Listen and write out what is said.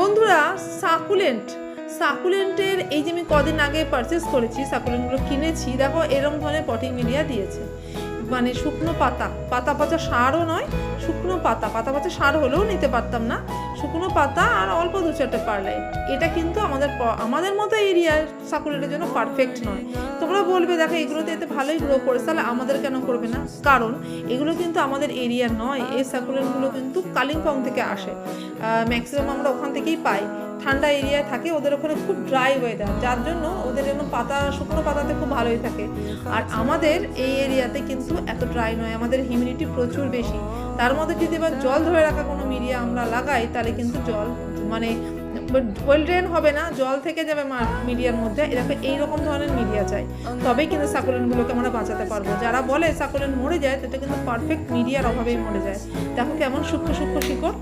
বন্ধুরা, সাকুলেন্টের এই যে আমি কদিন আগে পারচেস করেছি, সাকুলেন্টগুলো কিনেছি, দেখো এরকম ধরনের পটিং মিডিয়া দিয়েছে। মানে শুকনো পাতা পচা সারও নয়, শুকনো পাতা পচা সার হলেও নিতে পারতাম না, শুকনো পাতা আর অল্প 2-4টা পারলাইট। এটা কিন্তু আমাদের মতো এরিয়ার সাকুলেন্টের জন্য পারফেক্ট নয়। তোমরা বলবে দেখো এগুলোতে এতে ভালোই গ্রো করেছে, তাহলে আমাদের কেন করবে না? কারণ এগুলো কিন্তু আমাদের এরিয়ার নয়। এই সাকুলেন্টগুলো কিন্তু কালিম্পং থেকে আসে, ম্যাক্সিমাম আমরা ওখান থেকেই পাই। ঠান্ডা এরিয়ায় থাকে, ওদের ওখানে খুব ড্রাই ওয়েদার, যার জন্য ওদের জন্য শুকনো পাতাতে খুব ভালোই থাকে। আর আমাদের এই এরিয়াতে কিন্তু এত ড্রাই নয়, আমাদের হিউমিডিটি প্রচুর বেশি। তার মধ্যে যদি এবার জল ধরে রাখা কোনো মিডিয়া আমরা লাগাই, তাহলে কিন্তু জল মানে ওয়েল ড্রেন হবে না, জল থেকে যাবে মিডিয়ার মধ্যে। এরকম এইরকম ধরনের মিডিয়া চাই, তবেই কিন্তু সাকুলেন্টগুলোকে আমরা বাঁচাতে পারবো। যারা বলে সাকুলেন্ট মরে যায়, সেটা কিন্তু পারফেক্ট মিডিয়ার অভাবেই মরে যায়। দেখো কেমন সূক্ষ্ম শিকড়।